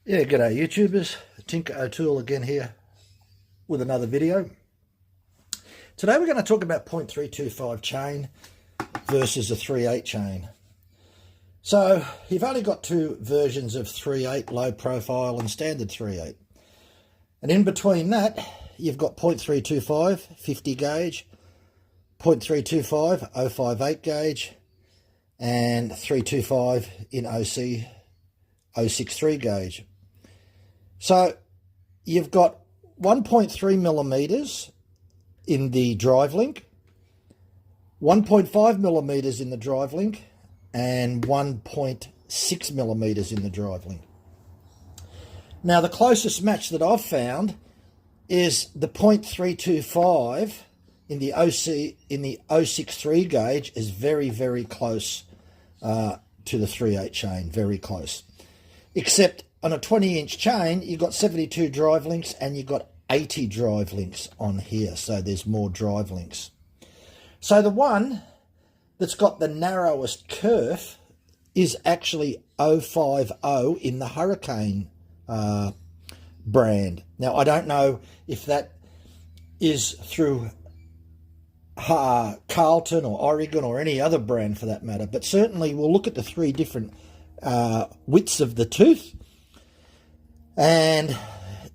Yeah, g'day YouTubers, Tinker O'Toole again here with another video. Today we're going to talk about 0.325 chain versus a 3/8 chain. So you've only got two versions of 3/8 low profile and standard 3/8. And in between that, you've got 0.325 50 gauge, 0.325 058 gauge, and 325 in OC 063 gauge. So you've got 1.3 millimeters in the drive link, 1.5 millimeters in the drive link, and 1.6 millimeters in the drive link. Now the closest match that I've found is the 0.325 in the 063 gauge is very, very close to the 3/8 chain, very close. Except on a 20-inch chain, you've got 72 drive links and you've got 80 drive links on here, so there's more drive links. So the one that's got the narrowest kerf is actually 050 in the Hurricane brand. Now, I don't know if that is through Carlton or Oregon or any other brand for that matter, but certainly we'll look at the three different widths of the tooth, and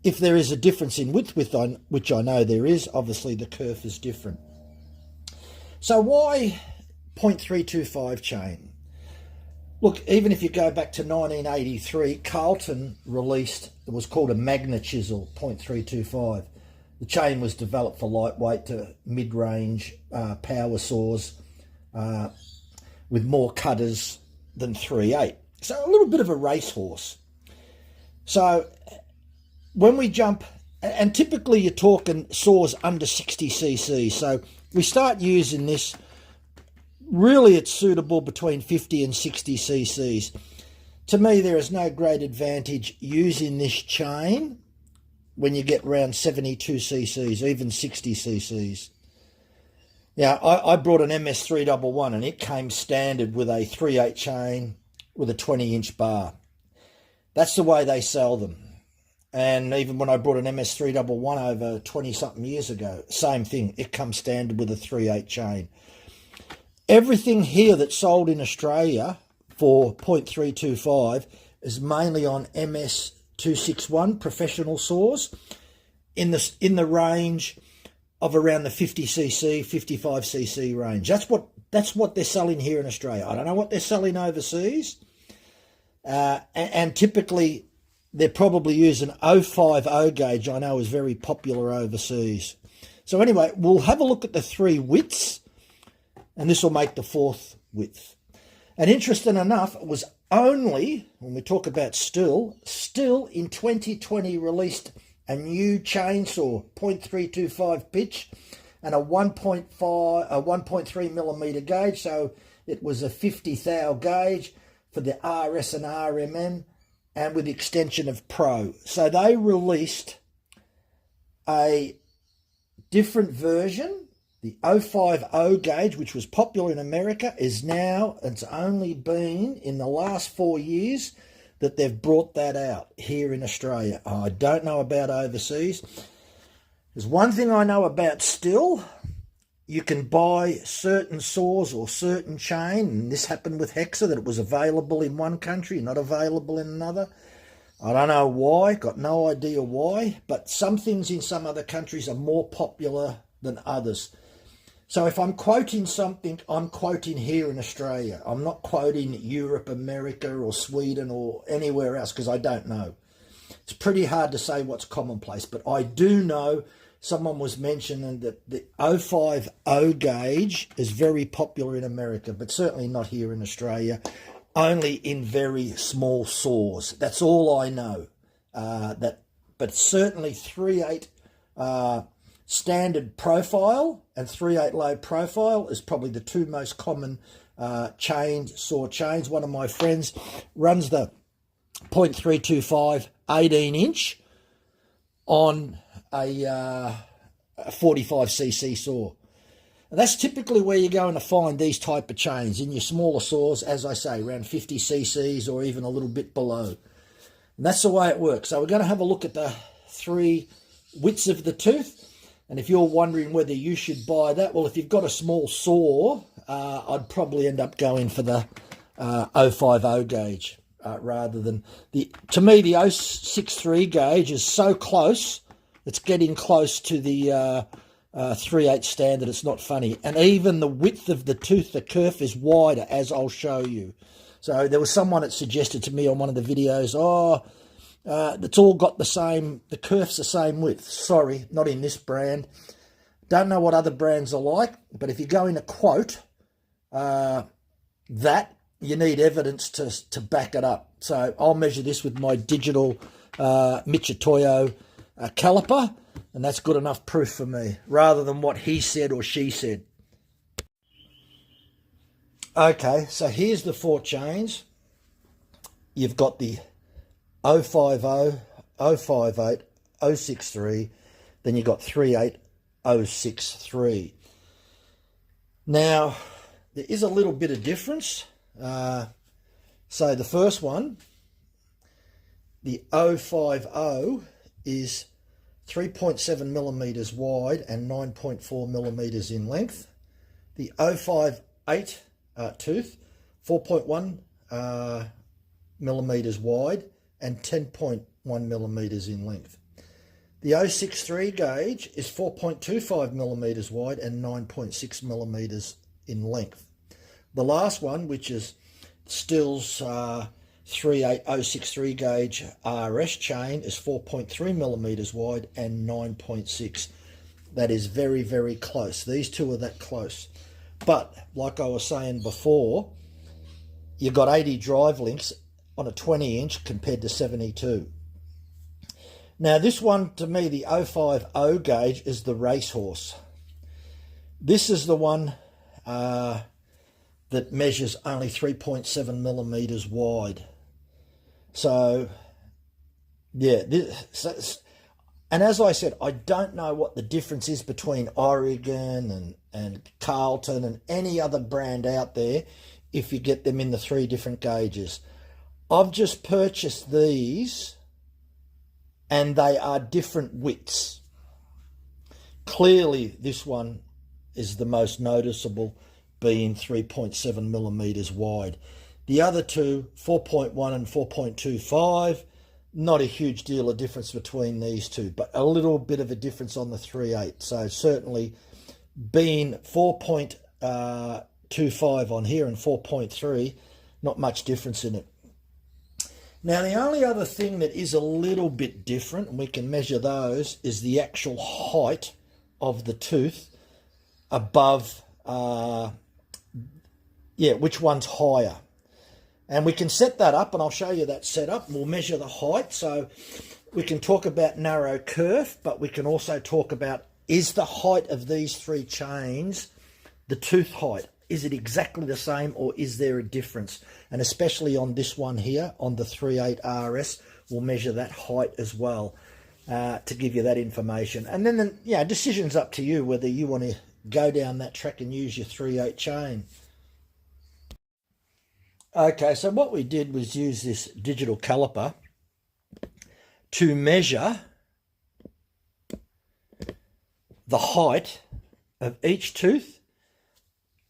if there is a difference in width, which I know there is, obviously the kerf is different. So why 0.325 chain? Look, even if you go back to 1983, Carlton released, it was called a Magna Chisel 0.325. The chain was developed for lightweight to mid-range power saws with more cutters than 3/8. So a little bit of a racehorse. So when we jump, and typically you're talking saws under 60 cc, so we start using this, really it's suitable between 50 and 60 cc's. To me, there is no great advantage using this chain when you get around 72 cc's, even 60 cc's. Yeah, I brought an MS311 and it came standard with a 3/8 chain with a 20-inch bar. That's the way they sell them. And even when I brought an MS311 over 20-something years ago, same thing. It comes standard with a 3/8 chain. Everything here that's sold in Australia for 0.325 is mainly on MS261 professional saws in the range of around the 50cc, 55cc range. That's what they're selling here in Australia. I don't know what they're selling overseas. And typically they're probably using 050 gauge, I know is very popular overseas. So anyway, we'll have a look at the three widths, and this will make the fourth width. And interesting enough, it was only, when we talk about still in 2020 released a new chainsaw, 0.325 pitch, and a 1.3 millimeter gauge. So it was a 50 thou gauge for the RS and RMN, and with extension of Pro. So they released a different version. The 050 gauge, which was popular in America, is now, it's only been in the last 4 years that they've brought that out here in Australia. I don't know about overseas. There's one thing I know about still. You can buy certain saws or certain chain, and this happened with Hexa, that it was available in one country, not available in another. I don't know why, got no idea why, but some things in some other countries are more popular than others. So if I'm quoting something, I'm quoting here in Australia. I'm not quoting Europe, America, or Sweden, or anywhere else, because I don't know. It's pretty hard to say what's commonplace, but I do know someone was mentioning that the 050 gauge is very popular in America, but certainly not here in Australia, only in very small saws. That's all I know. But certainly 3/8 standard profile and 3/8 low profile is probably the two most common saw chains. One of my friends runs the 0.325 18-inch on a 45cc saw. And that's typically where you're going to find these type of chains, in your smaller saws, as I say, around 50 cc's or even a little bit below. And that's the way it works. So we're going to have a look at the 3 widths of the tooth. And if you're wondering whether you should buy that, well, if you've got a small saw, I'd probably end up going for the 050 gauge rather than to me, the 063 gauge is so close. It's getting close to the 3/8 standard. It's not funny. And even the width of the tooth, the kerf is wider, as I'll show you. So there was someone that suggested to me on one of the videos, it's all got the kerf's the same width. Sorry, not in this brand. Don't know what other brands are like, but if you're going to quote that, you need evidence to back it up. So I'll measure this with my digital Michitoyo caliper, and that's good enough proof for me, rather than what he said or she said. Okay, so here's the 4 chains. You've got the 050, 058, 063, then you've got 38, 063. Now, there is a little bit of difference. So the first one, the 050, is 3.7 millimeters wide and 9.4 millimeters in length. The 058 tooth, 4.1 millimeters wide and 10.1 millimeters in length. The 063 gauge is 4.25 millimeters wide and 9.6 millimeters in length. The last one, which is Still's 38063 gauge RS chain, is 4.3 millimeters wide and 9.6. That is very, very close. These two are that close. But like I was saying before, you've got 80 drive links on a 20-inch compared to 72. Now this one, to me, the 050 gauge is the racehorse. This is the one that measures only 3.7 millimeters wide. So, yeah, and as I said, I don't know what the difference is between Oregon and Carlton and any other brand out there if you get them in the 3 different gauges. I've just purchased these and they are different widths. Clearly, this one is the most noticeable, being 3.7 millimeters wide. The other two, 4.1 and 4.25, not a huge deal of difference between these two, but a little bit of a difference on the 3/8. So certainly being 4.25 on here and 4.3, not much difference in it. Now, the only other thing that is a little bit different, and we can measure those, is the actual height of the tooth above, which one's higher. And we can set that up, and I'll show you that setup. We'll measure the height. So we can talk about narrow kerf, but we can also talk about, is the height of these 3 chains the tooth height? Is it exactly the same, or is there a difference? And especially on this one here, on the 3/8 RS, we'll measure that height as well to give you that information. And then, decision's up to you whether you want to go down that track and use your 3/8 chain. Okay, so what we did was use this digital caliper to measure the height of each tooth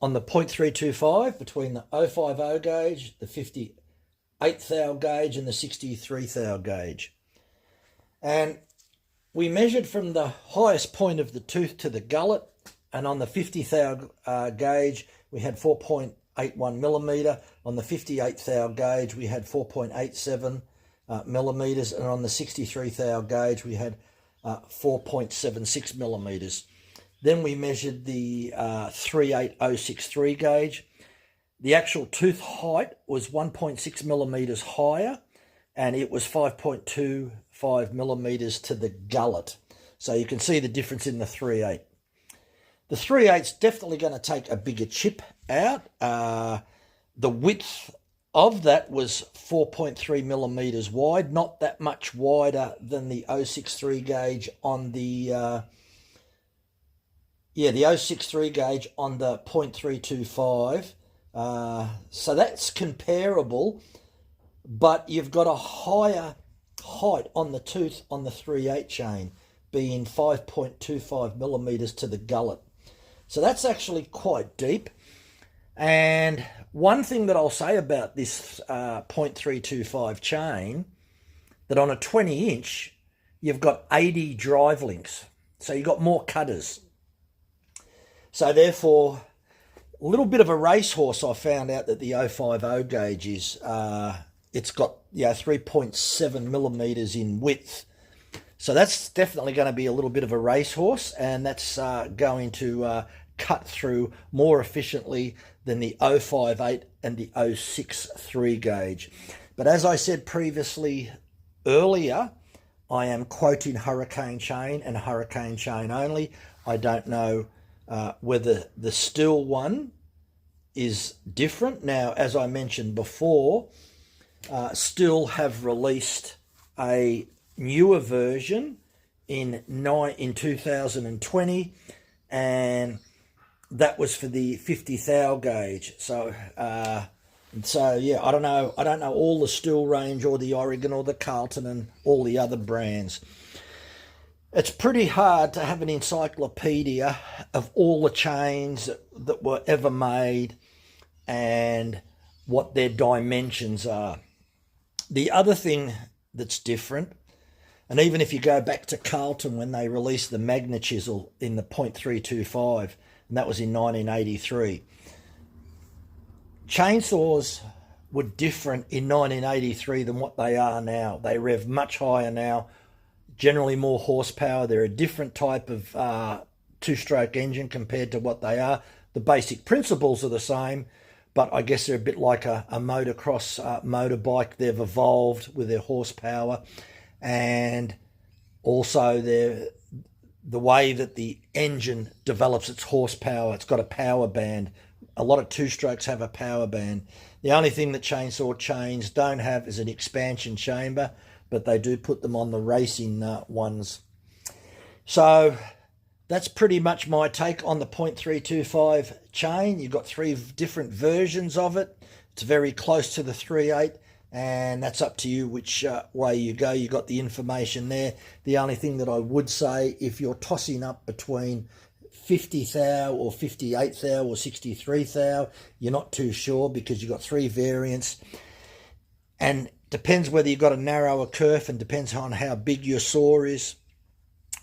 on the 0.325 between the 050 gauge, the 58 thou gauge, and the 63 thou gauge. And we measured from the highest point of the tooth to the gullet, and on the 50 thou gauge, we had 4.81 millimeter. On the 58 thou gauge, we had 4.87 millimeters, and on the 63 thou gauge, we had 4.76 millimeters. Then we measured the 38063 gauge. The actual tooth height was 1.6 millimeters higher, and it was 5.25 millimeters to the gullet. So you can see the difference in the 3/8. The 3/8's definitely going to take a bigger chip out. The width of that was 4.3 millimeters wide, not that much wider than the 063 gauge on the the 063 gauge on the 0.325. So that's comparable, but you've got a higher height on the tooth on the 3/8 chain being 5.25 millimeters to the gullet. So that's actually quite deep. And one thing that I'll say about this 0.325 chain, that on a 20-inch, you've got 80 drive links. So you've got more cutters. So therefore, a little bit of a racehorse, I found out that the 050 gauge is, it's got 3.7 millimeters in width. So that's definitely going to be a little bit of a racehorse, and that's going to cut through more efficiently than the 058 and the 063 gauge. But as I said previously earlier, I am quoting hurricane chain and hurricane chain only. I don't know whether the Stihl one is different. Now, as I mentioned before, Stihl have released a newer version in 2020, and that was for the 50 thou gauge. So yeah, I don't know all the Stihl range or the Oregon or the Carlton and all the other brands. It's pretty hard to have an encyclopedia of all the chains that were ever made and what their dimensions are. The other thing that's different, and even if you go back to Carlton when they released the Magna Chisel in the 0.325, and that was in 1983, chainsaws were different in 1983 than what they are now. They rev much higher now, generally more horsepower. They're a different type of two-stroke engine compared to what they are. The basic principles are the same, but I guess they're a bit like a motocross motorbike. They've evolved with their horsepower, and also the way that the engine develops its horsepower. It's got a power band. A lot of two-strokes have a power band. The only thing that chainsaw chains don't have is an expansion chamber, but they do put them on the racing ones. So that's pretty much my take on the 0.325 chain. You've got 3 different versions of it. It's very close to the 3/8, and that's up to you which way you go. You got the information there. The only thing that I would say, if you're tossing up between 50 thou or 58 thou or 63 thou, you're not too sure because you've got 3 variants, and depends whether you've got a narrower kerf and depends on how big your saw is.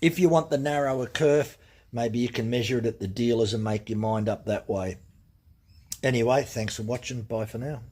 If you want the narrower kerf, maybe you can measure it at the dealers and make your mind up that way. Anyway, thanks for watching. Bye for now.